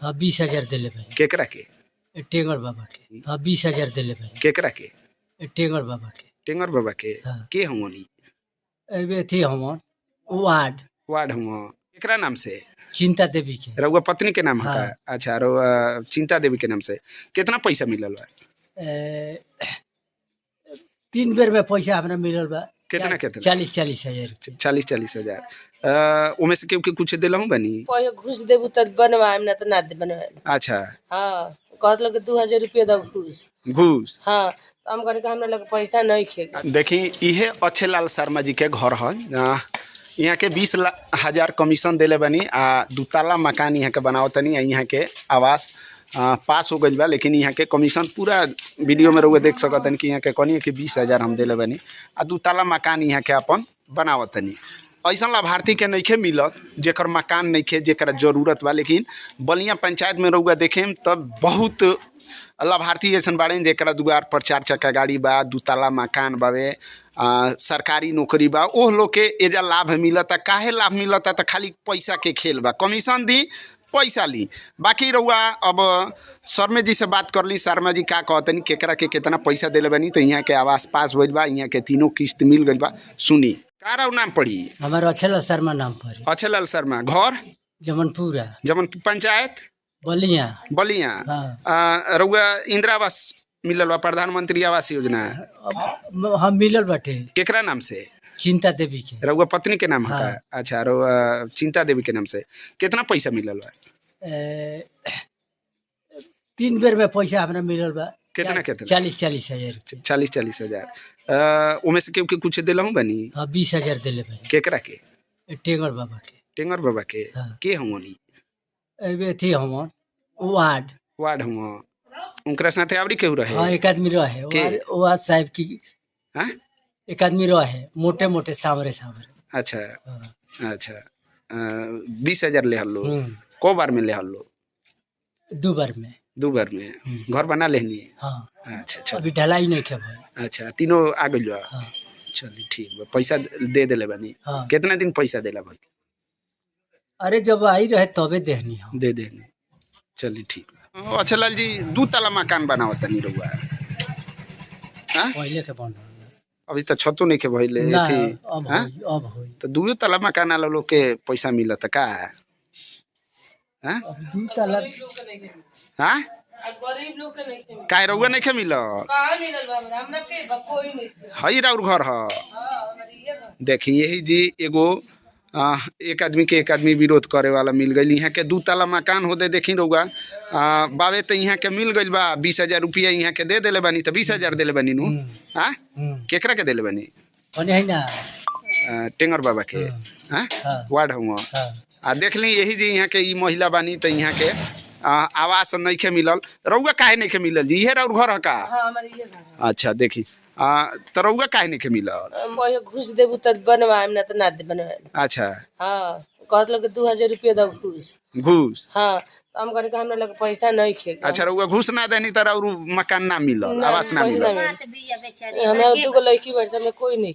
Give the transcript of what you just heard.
हाँ 20,000 दिले भाई केकरा के टेंगर बाबा के। हाँ 20,000 दिले भाई केकरा के टेंगर बाबा के। टेंगर बाबा के हाँ। के हमनी एबे थी हमन वार्ड वार्ड हम केकरा नाम से चिंता देवी के। रउआ पत्नी के नाम हाँ। है का? अच्छा रउआ चिंता देवी के नाम से कितना पैसा मिलल बा? 3 बेर में पैसा हमरा मिलल बा। कितना 40,000 रुपया। 40,000 हजार उमे से केहू के कुछ दिलहु बनी? पहिले घूस देबू त बनवाएम ना त ना दे बनवाएम। अच्छा हाँ कहत लोग 2,000 रुपया दो घूस। घूस हाँ हम करे हमरा लगे पैसा नहीं खेगा। देखी इहे अच्छे लाल शर्मा जी के घर है। यहाँ के 20,000 कमीशन दिले बनी आ 2 ताला मकान यहाँ के बनावतनी। यहाँ के आवास पास हो गई बा, लेकिन यहाँ के कमीशन पूरा वीडियो में रउआ देख सकतन कि यहाँ के कहनी कि 20,000 हम दिले बनी आ 2 ताला मकान यहाँ के अपन बनावतनी। ऐसा लाभार्थी के नइखे मिलत जेकर मकान नइखे, जेकर जरूरत बा। लेकिन बलिया पंचायत में रउआ देखेम तब बहुत लाभार्थी ऐसा बाड़े जेकरा दुआर पर 4 चक्का गाड़ी बा, 2 ताला मकान बावे, सरकारी नौकरी बा। ओह लोग के एजा लाभ मिलता। काहे लाभ मिलता? तो खाली पैसा के खेल बा, कमीशन दी पैसा ली। बाकी रउआ अब शर्मा जी से बात कर ली। शर्मा जी का कहतनी केकरा के कितना पैसा दिले बनी। तो यहाँ के आवास पास भइल बा, यहाँ के 3 किस्त मिल गई बा। सुनी का नाम पड़ी? हमारा अच्छेलाल शर्मा नाम पड़ी। अच्छेलाल शर्मा, घर जमनपुरा, जमनपुर पंचायत बलिया। बलिया। हाँ। रउआ इंदिरा आवास मिलल बा, प्रधानमंत्री आवास योजना हम मिलल बाटे। केकरा नाम से? चिंता देवी के। रउआ पत्नी के नाम है हाँ। का? अच्छा रउआ चिंता देवी के नाम से कितना पैसा मिलल बा? 3 बेर में पैसा हमरा मिलल बा। कितना 40,000 रुपया। 40,000 हजार उमे से केहू के कुछ दिलहु बनी? हाँ 20,000 दिले भाई केकरा के टेंगर बाबा के। टेंगर बाबा के हाँ। के हमनी एबे थी हमन वार्ड हम उनकरा साथे आवरी केहू रहे? हाँ एक आदमी रहे वार्ड साहब की। हाँ एक आदमी रहे मोटे मोटे सामरे। अच्छा हाँ। अच्छा 20,000 ले हल्लो। को बार में ले हल्लो? 2 बार में। 2 बार में घर बना लेनी? हाँ। अच्छा अभी ढलाई नहीं के भाई। अच्छा तीनों आ गइल बा। हाँ। चलिए ठीक बा, पैसा दे देले बनी। हाँ। कितना दिन पैसा देला भाई? अरे जब आई रहे तबे देहनी हम। दे देनी। चलिए ठीक बा। अच्छा लाल जी 2 ताला मकान बनावत नहीं रहुआ? हाँ पहले के बन अभी तो छतो नहीं के भइले थी। अब होई तो 2 ताला मकान वाला लोग के पैसा मिलत का? हाँ 2 ताला। हाँ गरीब लोग के नहीं काय रउआ नहीं के मिल? कहां मिलल बा हमरा के कोई नहीं। हई राउर घर ह? देखिए यही जी एगो एक आदमी के एक आदमी विरोध करे वाला मिल गई। यहाँ के 2 ताला मकान होदे देखी रउआ बावे तो यहाँ के मिल गई बा। 20,000 रुपया यहाँ के दे दिले बनी। तो 20,000 दिले बनी नु? हाँ केकरा के दिले बनी? है ना टेंगर बाबा के। हाँ वार्ड हम देख ली यही जी यहाँ के ई महिला बानी। तो यहाँ के आवास नहीं के मिलल। रउआ काहे नहीं के मिलल जी? इहे राउर घर का? हाँ हमारे ये घर। अच्छा देखी तो रउआ काहे नहीं के मिलल? पहिले घूस देबू त बनवाएम ना त ना दे बनवाएम। अच्छा हाँ कहत लोग 2,000 रुपया दो घूस। हाँ हम करे हमरा लगे पैसा नहीं खेगा। अच्छा रउआ घूस ना देनी तो रउर मकान ना मिलल, आवास ना मिलल? हमरा 2 गो लड़की बच्चा में कोई नहीं।